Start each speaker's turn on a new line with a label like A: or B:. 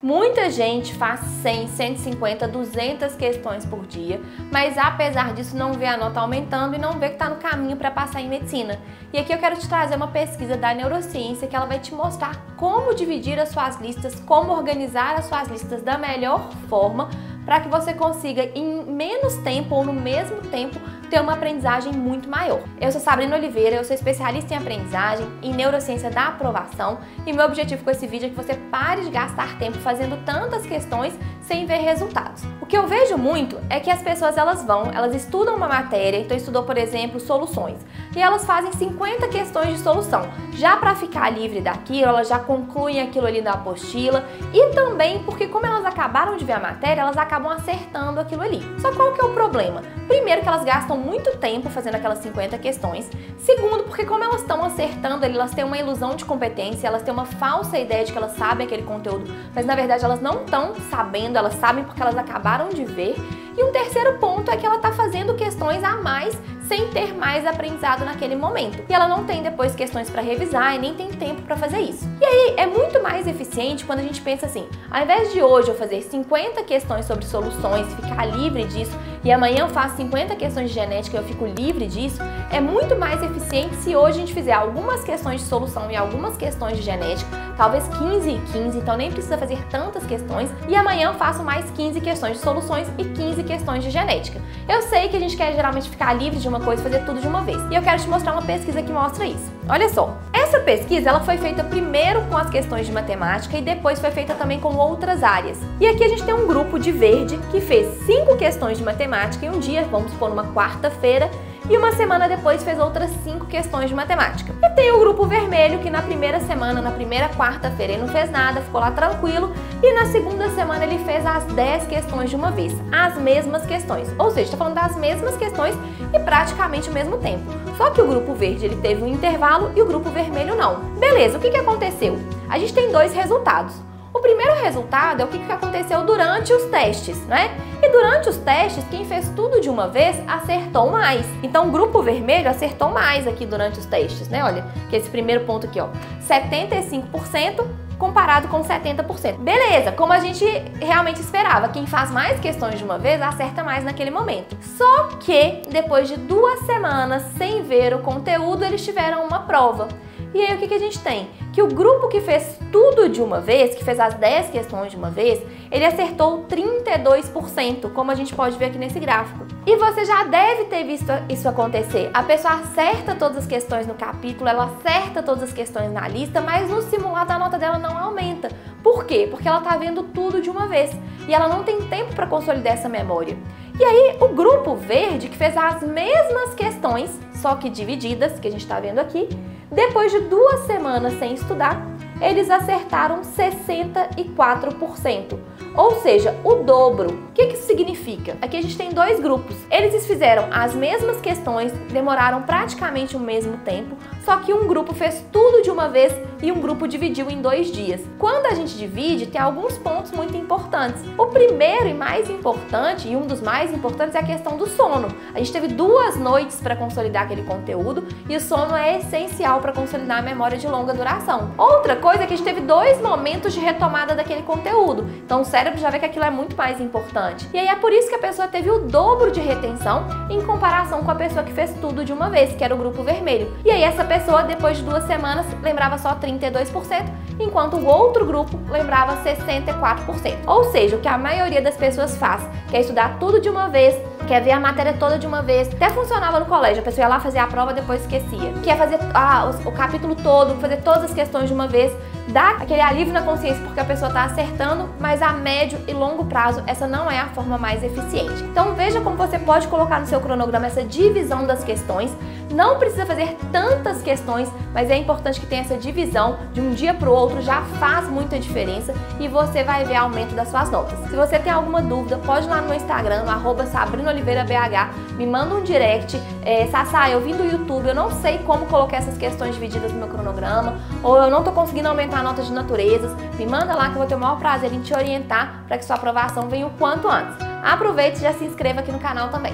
A: Muita gente faz 100, 150, 200 questões por dia, mas apesar disso não vê a nota aumentando e não vê que está no caminho para passar em medicina. E aqui eu quero te trazer uma pesquisa da neurociência que ela vai te mostrar como dividir as suas listas, como organizar as suas listas da melhor forma para que você consiga em menos tempo ou no mesmo tempo ter uma aprendizagem muito maior. Eu sou Sabrina Oliveira, eu sou especialista em aprendizagem, em neurociência da aprovação e meu objetivo com esse vídeo é que você pare de gastar tempo fazendo tantas questões sem ver resultados. O que eu vejo muito é que as pessoas elas estudam uma matéria, então estudou, por exemplo, soluções, e elas fazem 50 questões de solução. Já para ficar livre daquilo, elas já concluem aquilo ali na apostila e também porque como elas acabaram de ver a matéria, elas acabam acertando aquilo ali. Só qual que é o problema? Primeiro que elas gastam muito tempo fazendo aquelas 50 questões. Segundo, porque como elas estão acertando ali, elas têm uma ilusão de competência, elas têm uma falsa ideia de que elas sabem aquele conteúdo, mas na verdade elas não estão sabendo, elas sabem porque elas acabaram de ver. E um terceiro ponto é que ela está fazendo questões a mais sem ter mais aprendizado naquele momento. E ela não tem depois questões para revisar e nem tem tempo para fazer isso. E aí é muito mais eficiente quando a gente pensa assim, ao invés de hoje eu fazer 50 questões sobre soluções, ficar livre disso, e amanhã eu faço 50 questões de genética e eu fico livre disso, é muito mais eficiente se hoje a gente fizer algumas questões de solução e algumas questões de genética, talvez 15 e 15, então nem precisa fazer tantas questões, e amanhã eu faço mais 15 questões de soluções e 15 questões de genética. Eu sei que a gente quer geralmente ficar livre de uma coisa e fazer tudo de uma vez, e eu quero te mostrar uma pesquisa que mostra isso. Olha só, essa pesquisa ela foi feita primeiro com as questões de matemática e depois foi feita também com outras áreas. E aqui a gente tem um grupo de verde que fez 5 questões de matemática em um dia, vamos supor numa quarta-feira, e uma semana depois fez outras 5 questões de matemática. E tem o grupo vermelho que na primeira semana, na primeira quarta-feira ele não fez nada, ficou lá tranquilo, e na segunda semana ele fez as 10 questões de uma vez, as mesmas questões, ou seja, está falando das mesmas questões e praticamente o mesmo tempo. Só que o grupo verde ele teve um intervalo e o grupo vermelho não. Beleza, o que aconteceu? A gente tem dois resultados. O primeiro resultado é o que aconteceu durante os testes, né? E durante os testes, quem fez tudo de uma vez acertou mais. Então o grupo vermelho acertou mais aqui durante os testes, né? Olha, que esse primeiro ponto aqui, ó, 75% comparado com 70%. Beleza, como a gente realmente esperava, quem faz mais questões de uma vez acerta mais naquele momento. Só que depois de 2 semanas sem ver o conteúdo, eles tiveram uma prova. E aí o que a gente tem? Que o grupo que fez tudo de uma vez, que fez as 10 questões de uma vez, ele acertou 32%, como a gente pode ver aqui nesse gráfico. E você já deve ter visto isso acontecer. A pessoa acerta todas as questões no capítulo, ela acerta todas as questões na lista, mas no simulado a nota dela não aumenta. Por quê? Porque ela está vendo tudo de uma vez e ela não tem tempo para consolidar essa memória. E aí o grupo verde, que fez as mesmas questões, só que divididas, que a gente está vendo aqui, depois de 2 semanas sem estudar, eles acertaram 64%, ou seja, o dobro. O que isso significa? Aqui a gente tem 2 grupos. Eles fizeram as mesmas questões, demoraram praticamente o mesmo tempo, só que um grupo fez tudo de uma vez e um grupo dividiu em 2 dias. Quando a gente divide, tem alguns pontos muito importantes. O primeiro e mais importante, e um dos mais importantes, é a questão do sono. A gente teve 2 noites para consolidar aquele conteúdo e o sono é essencial para consolidar a memória de longa duração. Outra coisa é que a gente teve 2 momentos de retomada daquele conteúdo. Então o cérebro já vê que aquilo é muito mais importante. E aí é por isso que a pessoa teve o dobro de retenção em comparação com a pessoa que fez tudo de uma vez, que era o grupo vermelho. E aí essa pessoa, depois de 2 semanas, lembrava só 32%, enquanto o outro grupo lembrava 64%. Ou seja, o que a maioria das pessoas faz, que é estudar tudo de uma vez, quer ver a matéria toda de uma vez. Até funcionava no colégio, a pessoa ia lá fazer a prova, depois esquecia. Quer fazer o capítulo todo, fazer todas as questões de uma vez, dá aquele alívio na consciência porque a pessoa está acertando, mas a médio e longo prazo essa não é a forma mais eficiente. Então veja como você pode colocar no seu cronograma essa divisão das questões. Não precisa fazer tantas questões, mas é importante que tenha essa divisão de um dia para o outro, já faz muita diferença e você vai ver aumento das suas notas. Se você tem alguma dúvida, pode ir lá no meu Instagram, no @SabrinaOliveiraBH, me manda um direct. Sassá, eu vim do YouTube, eu não sei como colocar essas questões divididas no meu cronograma, ou eu não estou conseguindo aumentar a nota de naturezas, me manda lá que eu vou ter o maior prazer em te orientar para que sua aprovação venha o quanto antes. Aproveite e já se inscreva aqui no canal também.